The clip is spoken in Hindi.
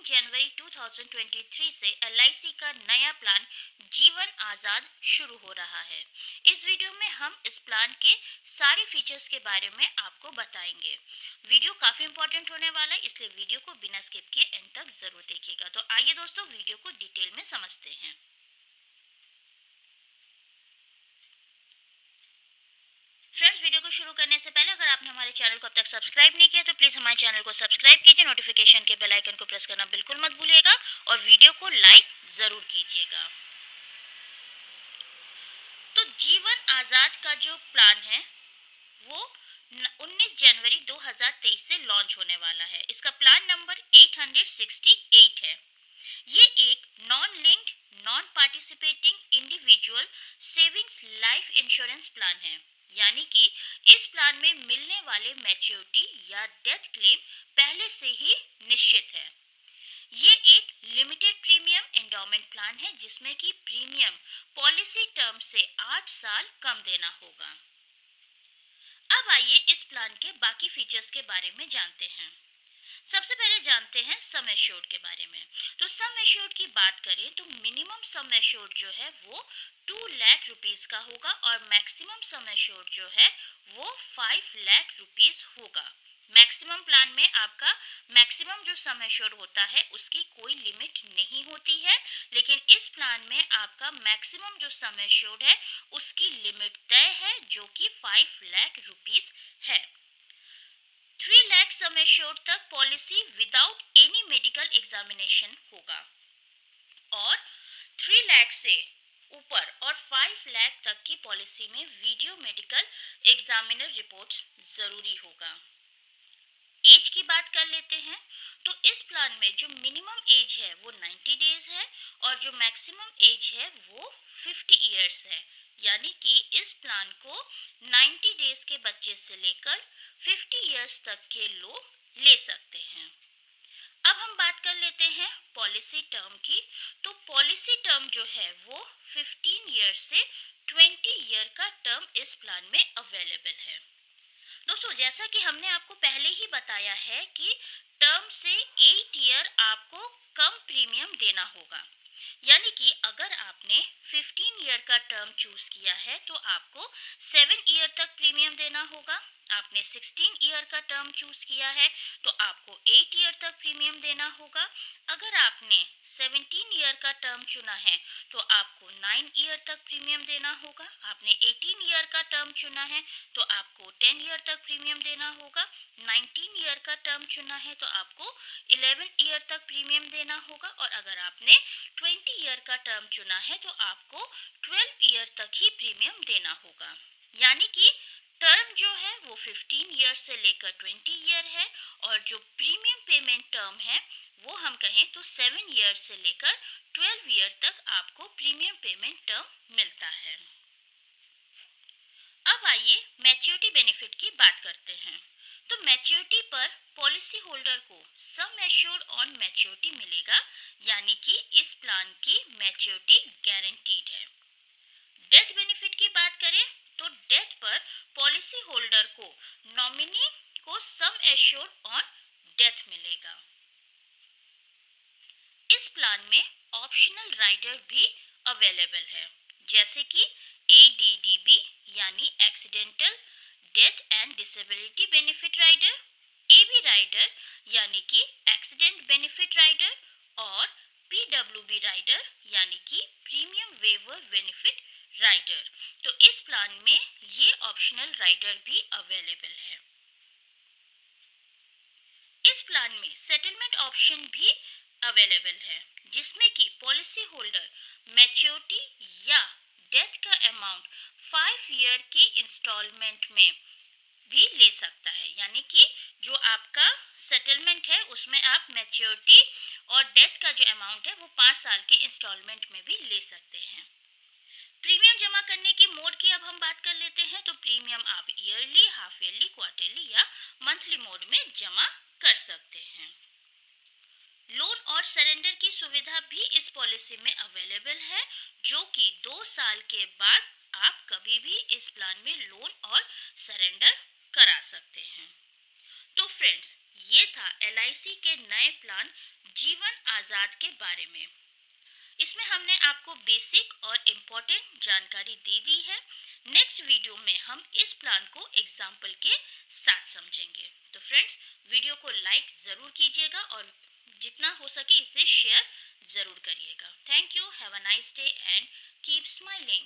जनवरी 2023 से LIC का नया प्लान जीवन आज़ाद शुरू हो रहा है। इस वीडियो में हम इस प्लान के सारे फीचर्स के बारे में आपको बताएंगे। वीडियो काफ़ी इंपॉर्टेंट होने वाला है, इसलिए वीडियो को बिना स्किप किए एंड तक ज़रूर देखिएगा। तो आइए दोस्तों, वीडियो को डिटेल में समझते हैं। फ्रेंड्स, वीडियो को शुरू करने से पहले अगर आपने हमारे चैनल को अब तक सब्सक्राइब नहीं किया तो प्लीज़ हमारे चैनल को सब्सक्राइब कीजिए, नोटिफिकेशन के बेल आइकन को प्रेस करना बिल्कुल मत भूलिएगा और वीडियो को लाइक ज़रूर कीजिएगा। तो जीवन आज़ाद का जो प्लान है वो 19 जनवरी 2023 से लॉन्च होने वाला है। इसका प्लान नंबर 868 है। ये एक non linked non participating individual savings life insurance plan है, यानी कि इस प्लान में मिलने वाले मैच्योरिटी या डेथ क्लेम पहले से ही निश्चित है। ये एक लिमिटेड प्रीमियम एंडोमेंट प्लान है जिसमें कि प्रीमियम पॉलिसी टर्म से 8 साल कम देना होगा। अब आइए इस प्लान के बाकी फीचर्स के बारे में जानते हैं। सबसे पहले जानते हैं सम एश्योर्ड के बारे में। तो सम एश्योर्ड की बात करें तो मिनिमम सम एश्योर्ड जो है वो 2 लाख रुपीस का होगा और मैक्सिमम सम एश्योर्ड जो है वो 5 लाख रुपीस होगा। मैक्सिमम प्लान में आपका मैक्सिमम जो सम एश्योर्ड होता है उसकी कोई लिमिट नहीं होती है, लेकिन इस प्लान में आपका मैक्सिमम जो सम एश्योर्ड है उसकी लिमिट तय है जो कि 5 लाख रुपीस है। 3 लाख सम एश्योर्ड तक policy without any medical examination होगा और 3 लाख से ऊपर और 5 लाख तक की पॉलिसी में वीडियो मेडिकल एग्जामिनर रिपोर्ट्स जरूरी होगा। एज की बात कर लेते हैं। तो इस प्लान में जो मिनिमम एज है वो 90 डेज है और जो मैक्सिमम एज है वो 50 इयर्स है, यानी कि इस प्लान को 90 डेज के बच्चे से लेकर 50 इयर्स तक के लोग ले सकते हैं। अब हम बात कर लेते हैं पॉलिसी टर्म की। तो पॉलिसी टर्म जो है वो 15 ईयर से 20 ईयर का टर्म इस प्लान में अवेलेबल है। दोस्तों, जैसा कि हमने आपको पहले ही बताया है कि टर्म से 8 ईयर आपको कम प्रीमियम देना होगा, यानी कि अगर आपने 15 ईयर का टर्म चूज किया है तो आपको 7 ईयर तक प्रीमियम देना होगा। आपने 16 ईयर का टर्म चूज किया है तो आपको 8 ईयर तक प्रीमियम देना होगा। अगर आपने 17 ईयर का टर्म चुना है तो आपको 9 ईयर तक प्रीमियम देना होगा। आपने 18 ईयर का टर्म चुना है तो आपको 10 ईयर तक प्रीमियम देना होगा। 19 ईयर का टर्म चुना है तो आपको 11 ईयर तक प्रीमियम देना होगा और अगर आपने 20 ईयर का टर्म चुना है तो आपको 12 ईयर तक ही प्रीमियम देना होगा, यानी कि टर्म जो है वो 15 ईयर से लेकर 20 ईयर है और जो प्रीमियम पेमेंट टर्म है वो हम कहें तो 7 ईयर से लेकर 12 ईयर तक आपको प्रीमियम पेमेंट टर्म मिलता है। अब आइए मैच्योरिटी बेनिफिट की बात करते हैं। तो मैच्योरिटी पर पॉलिसी होल्डर को सम एश्योर्ड ऑन मैच्योरिटी मिलेगा, यानी कि इस प्लान की मैच्योरिटी गारंटीड है। डेथ बेनिफिट की बात करें तो डेथ पर पॉलिसी होल्डर को नॉमिनी को सम एश्योर्ड ऑन डेथ मिलेगा। इस प्लान में ऑप्शनल राइडर भी अवेलेबल है, जैसे कि ADDB यानी accidental death and disability benefit rider, AB rider यानी कि एक्सीडेंट बेनिफिट राइडर और PWB राइडर यानी कि प्रीमियम वेवर बेनिफिट राइडर। तो इस प्लान में ये ऑप्शनल राइडर भी अवेलेबल है। इस प्लान में सेटलमेंट ऑप्शन भी अवेलेबल है, जिसमें कि पॉलिसी होल्डर मैच्योरिटी या डेथ का अमाउंट 5 ईयर के इंस्टॉलमेंट में भी ले सकता है, यानी कि जो आपका सेटलमेंट है उसमें आप मैच्योरिटी और डेथ का जो अमाउंट है वो 5 साल के इंस्टॉलमेंट में भी ले सकते हैं। प्रीमियम जमा करने के मोड की अब हम बात कर लेते हैं। तो प्रीमियम आप ईयरली, हाफ ईयरली, क्वार्टरली या मंथली मोड में जमा कर सकते हैं। लोन और सरेंडर की सुविधा भी इस पॉलिसी में अवेलेबल है, जो कि 2 साल के बाद आप कभी भी इस प्लान में लोन और सरेंडर करा सकते हैं। तो फ्रेंड्स, ये था LIC के नए प्लान जीवन आज़ाद के बारे में। इसमें हमने आपको बेसिक और इम्पोर्टेंट जानकारी दे दी है। नेक्स्ट वीडियो में हम इस प्लान को एग्जाम्पल के साथ समझेंगे। तो फ्रेंड्स, वीडियो को लाइक ज़रूर कीजिएगा और जितना हो सके इसे शेयर ज़रूर करिएगा। Thank you, have a nice day and keep smiling.